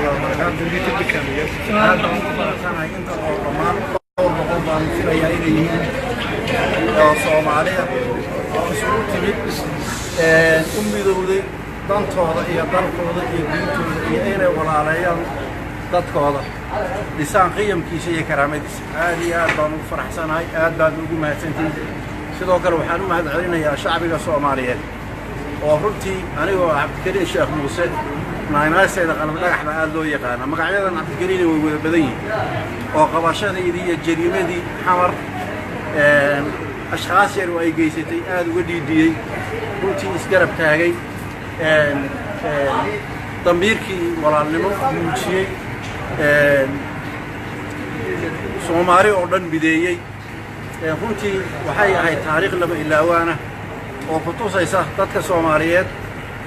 الله وبركاته. هذا أنا أنت الأمان والمقام في أيامه Soomaaliya oo isugu timid midowday dantooda iyo dalkooda iyo diintooda iyo inay walaaleeyaan dadkooda dhisaan qiyamkiisa iyo karaamadiisa aad iyo aad baan ugu faraxsanahay aad baan ugu mahadsantihiin sidoo kale waxaan u mahadcelinayaa shacbiga Soomaaliyeed oo runtii anigoo Cabdikariin Sheekh Muuse naynaaseeda qalab dhagaxda aad loo yaqaan magacyadan Cabdikariin way wada badan yihiin oo qabashadii iyo jariimadii xamar أشخاص يروي أي جيستي هذا ودي دي روتي إسكرب تاعي ضميركي ولا نمو موشي سوماري أردن بداية روتي وحي هاي تاريخ لما إلا وأنا وفتوس إيسا تدك سوماريات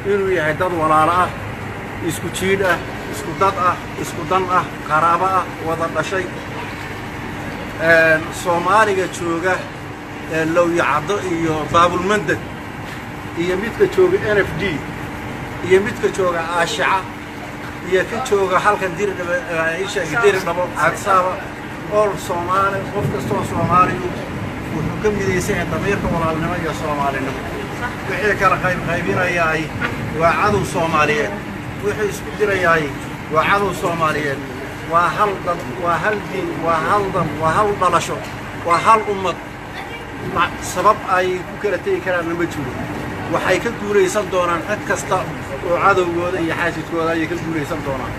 إنه يهدد ولا رأى إسكوتشيدة إسكودات إسكودان كرابة وضد شيء سوماري جتوجه لو يعض باب المندد يميتك تشوج NFD يميتك تشوج أشعة يكتشوج حلقة دير إيش دير نبض عكسها أول صومالي قفت صومالي وكم يديسين ضميرك ولا النمية صومالي وحي كلا خايبين أياي وعدو صوماليين وحي يسكتر أياي وعدو صوماليين وهل دين وهل بلشوا وهل أمة سبب أي كرتي كلام نمجور وحيك دوري صندوقان أكستا وعدو جودا يحاسد جودا يكل دوري صندوقان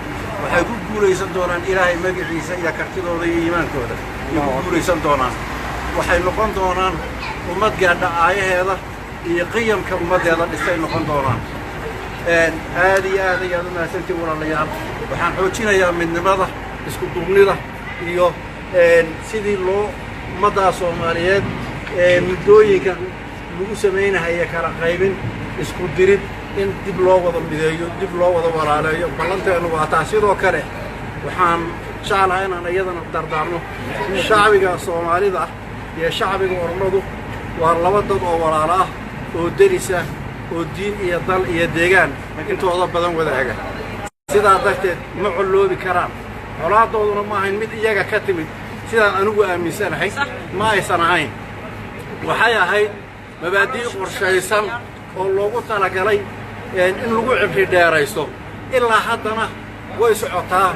وحيك دوري صندوقان إلهي مجد عيسى يكرت دوري إيمان جودا يكل دوري صندوقان وحي نقون دوران ومد جانا آية هذا يقيم كمد هذا الاستيل نقون دوران هذه ما سنتي ولا ليال وحن حوتشينا يا من نبضة اسكت دورنيلا إيوه سيدي لو مدى صوماليات مدوينك lagu sameeyay kala qaybin isku dirid in dib loo wada mideeyo dib loo wada walaaleeyo balanteenu waa taasoo kale waxaan jeclahay inaan iyadana dardaarno shacbiga Soomaalida iyo shacbiga Oromadu waa laba dad oo walaalo ah oo darisa oo diin iyo dal iyo deegaan intooda badan wadaaga sidaa darteed ma culoobi karaan colaaddooduna ma ahayn mid iyaga ka timid sidaan anigu aaminsanahay ma aysan ahayn waxay ahayd مبادئ قرشيسان oo loogu talagalay in lagu cibri dheeraysto ilaa haddana way socotaa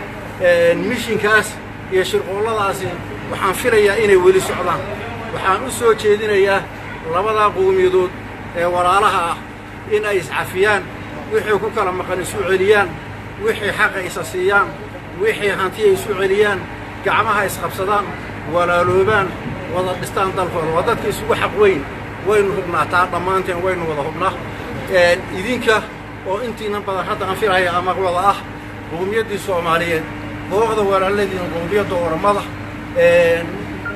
mishinkaas iyo shirqooladaasi waxaan filayaa inay weli socdaan waxaan u soo jeedinayaa labada qowmiyadood ee walaalaha ah in ay iscafiyaan wixii ku kala maqan isu celiyaan wixii xaq ay siiyaan wixii hanti ay isu celiyaan gacmaha isqabsadaan walaaloobaan wada dhistaan dalkooda wadadka isugu xaq weyn وين هبنا تعطى مانتين وين وضع هبنا إذنك أو أنتي نبض حتى أنفر هاي أمر وضع قومية دي سوماليين هو ولا الذي قومية دور مضح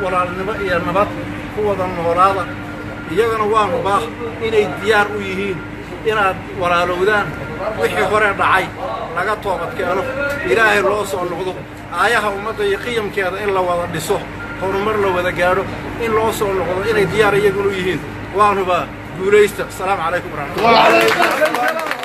ولا النبض هو ذا النهار يجنا وان باخ إن الديار ويهين إن ولا لودان وحي خرج دعي لقى طابت كانوا إلهي الرأس والغضب آيها ومضى يقيم كذا إلا وضع بسه هرمر له وذا جاره إن الرأس والغضب إن الديار يجنوا يهين وانوا بقى السلام عليكم ورحمة الله.